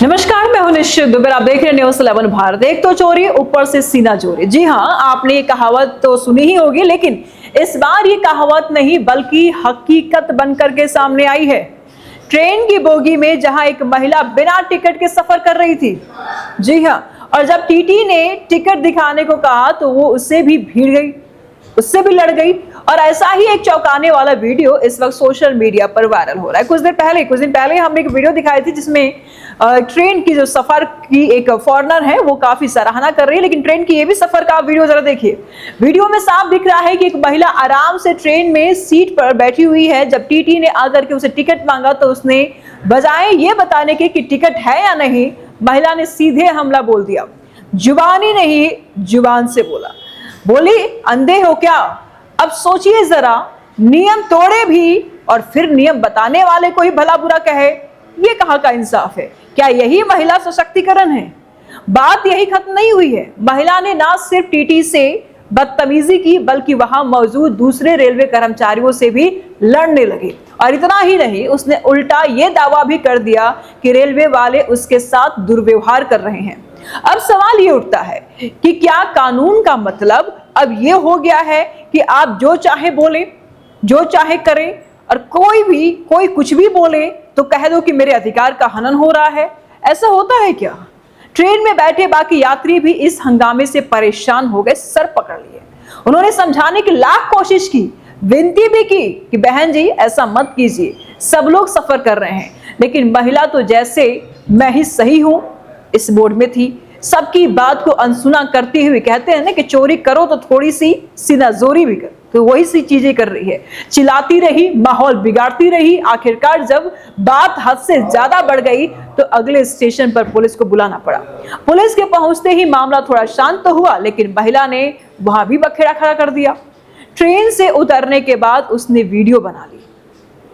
नमस्कार, मैं हूं निश्चित दुबे। आप देख रहे हैं न्यूज़ 11 भारत। एक तो चोरी ऊपर से सीना चोरी। जी हां, आपने ये कहावत तो सुनी ही होगी, लेकिन इस बार ये कहावत नहीं बल्कि हकीकत बनकर के सामने आई है। ट्रेन की बोगी में जहां एक महिला बिना टिकट के सफर कर रही थी। जी हां, और जब टीटी ने टिकट दिखाने को कहा तो वो उससे भी भीड़ गई, उससे भी लड़ गई। और ऐसा ही एक चौंकाने वाला वीडियो इस वक्त सोशल मीडिया पर वायरल हो रहा है। कुछ दिन पहले हमने एक वीडियो दिखाई थी जिसमें ट्रेन की जो सफर की एक फॉरेनर है वो काफी सराहना कर रही है, लेकिन ट्रेन की ये भी सफर का वीडियो जरा देखिए। वीडियो में साफ दिख रहा है कि एक महिला आराम से ट्रेन में सीट पर बैठी हुई है। जब टीटी ने आकर के उसे टिकट मांगा तो उसने बजाय ये बताने के कि टिकट है या नहीं, महिला ने सीधे हमला बोल दिया। जुबानी नहीं, जुबान से बोली अंधे हो क्या? अब सोचिए जरा, नियम तोड़े भी और फिर नियम बताने वाले को ही भला बुरा कहे, ये कहां का इंसाफ है? क्या यही महिला सशक्तिकरण है? बात यही खत्म नहीं हुई है। महिला ने ना सिर्फ टीटी से बदतमीजी की बल्कि वहां मौजूद दूसरे रेलवे कर्मचारियों से भी लड़ने लगी। और इतना ही नहीं, उसने उल्टा ये दावा भी कर दिया कि रेलवे वाले उसके साथ दुर्व्यवहार कर रहे हैं। अब सवाल ये उठता है कि क्या कानून का मतलब अब ये हो गया है कि आप जो चाहे बोले, जो चाहे करें, और कोई कुछ भी बोले तो कह दो कि मेरे अधिकार का हनन हो रहा है? ऐसा होता है क्या? ट्रेन में बैठे बाकी यात्री भी इस हंगामे से परेशान हो गए, सर पकड़ लिए। उन्होंने समझाने की लाख कोशिश की, विनती भी की कि बहन जी ऐसा मत कीजिए, सब लोग सफर कर रहे हैं। लेकिन महिला तो जैसे मैं ही सही हूं इस मोड में थी। सबकी बात को अनसुना करते हुए, कहते हैं ना कि चोरी करो तो थोड़ी सी सीनाजोरी भी कर, तो वही सी चीजें कर रही है। चिल्लाती रही, माहौल बिगाड़ती रही। आखिरकार जब बात हद से ज्यादा बढ़ गई तो अगले स्टेशन पर पुलिस को बुलाना पड़ा। पुलिस के पहुंचते ही मामला थोड़ा शांत तो हुआ, लेकिन महिला ने वहां भी बखेड़ा खड़ा कर दिया। ट्रेन से उतरने के बाद उसने वीडियो बना ली।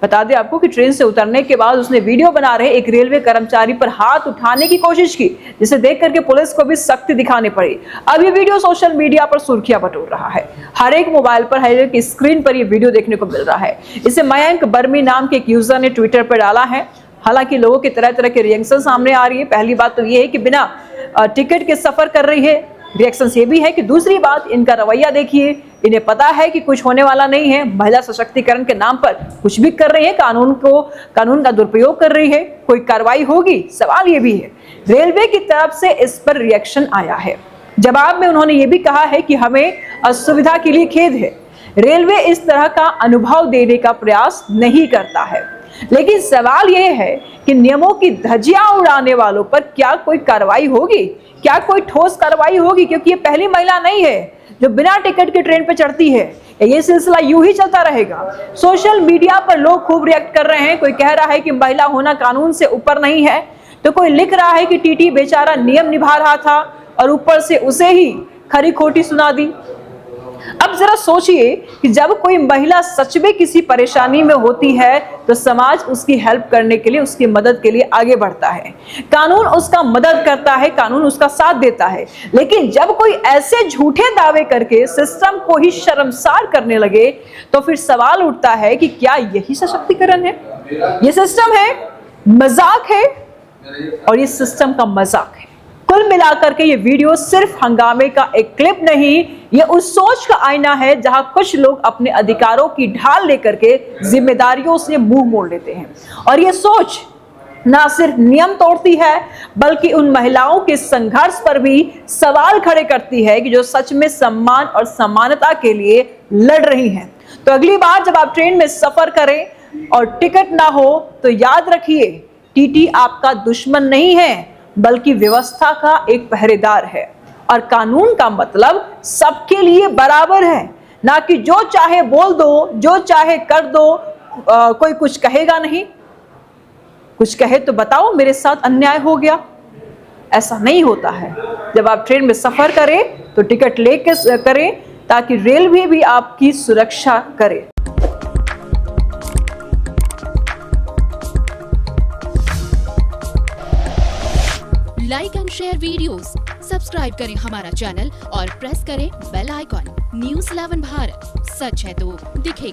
बता दें आपको कि ट्रेन से उतरने के बाद उसने वीडियो बना रहे एक रेलवे कर्मचारी पर हाथ उठाने की कोशिश की, जिसे देख करके पुलिस को भी सख्ती दिखानी पड़ी। अब ये वीडियो सोशल मीडिया पर सुर्खियां बटोर रहा है। हर एक मोबाइल पर, हर एक स्क्रीन पर ये वीडियो देखने को मिल रहा है। इसे मयंक बर्मी नाम के एक यूजर ने ट्विटर पर डाला है। हालांकि लोगों के तरह तरह के रिएक्शन सामने आ रही है। पहली बात तो ये है कि बिना टिकट के सफर कर रही है, रिएक्शन ये भी है कि दूसरी बात, इनका रवैया देखिए, इन्हें पता है कि कुछ होने वाला नहीं है। महिला सशक्तिकरण के नाम पर कुछ भी कर रही है, कानून का दुरुपयोग कर रही है, कोई कार्रवाई होगी? सवाल ये भी है। रेलवे की तरफ से इस पर रिएक्शन आया है। जवाब में उन्होंने ये भी कहा है कि हमें असुविधा के लिए खेद है, रेलवे इस तरह का अनुभव देने का प्रयास नहीं करता है। लेकिन सवाल यह है कि नियमों की धज्जियां उड़ाने वालों पर क्या कोई कार्रवाई होगी? क्या कोई ठोस कार्रवाई होगी? क्योंकि ये पहली महिला नहीं है जो बिना टिकट के ट्रेन पर चढ़ती है। ये सिलसिला यूं ही चलता रहेगा। सोशल मीडिया पर लोग खूब रिएक्ट कर रहे हैं। कोई कह रहा है कि महिला होना कानून से ऊपर नहीं है, तो कोई लिख रहा है कि टीटी बेचारा नियम निभा रहा था और ऊपर से उसे ही खरी खोटी सुना दी। अब जरा सोचिए कि जब कोई महिला सच में किसी परेशानी में होती है तो समाज उसकी हेल्प करने के लिए, उसकी मदद के लिए आगे बढ़ता है। कानून उसका मदद करता है, कानून उसका साथ देता है। लेकिन जब कोई ऐसे झूठे दावे करके सिस्टम को ही शर्मसार करने लगे तो फिर सवाल उठता है कि क्या यही सशक्तिकरण है? ये सिस्टम है, मजाक है, और ये सिस्टम का मजाक है। कुल मिलाकर के ये वीडियो सिर्फ हंगामे का एक क्लिप नहीं, ये उस सोच का आईना है जहां कुछ लोग अपने अधिकारों की ढाल लेकर के जिम्मेदारियों से मुंह मोड़ लेते हैं। और ये सोच ना सिर्फ नियम तोड़ती है बल्कि उन महिलाओं के संघर्ष पर भी सवाल खड़े करती है कि जो सच में सम्मान और समानता के लिए लड़ रही हैं। तो अगली बार जब आप ट्रेन में सफर करें और टिकट ना हो तो याद रखिए, टीटी आपका दुश्मन नहीं है बल्कि व्यवस्था का एक पहरेदार है। और कानून का मतलब सबके लिए बराबर है, ना कि जो चाहे बोल दो, जो चाहे कर दो, कोई कुछ कहेगा नहीं। कुछ कहे तो बताओ मेरे साथ अन्याय हो गया। ऐसा नहीं होता है। जब आप ट्रेन में सफर करें तो टिकट लेके करें ताकि रेलवे भी आपकी सुरक्षा करे। Like and share videos, subscribe करें हमारा चैनल और प्रेस करें बेल आइकॉन। न्यूज़ 11 भारत, सच है तो दिखेगा।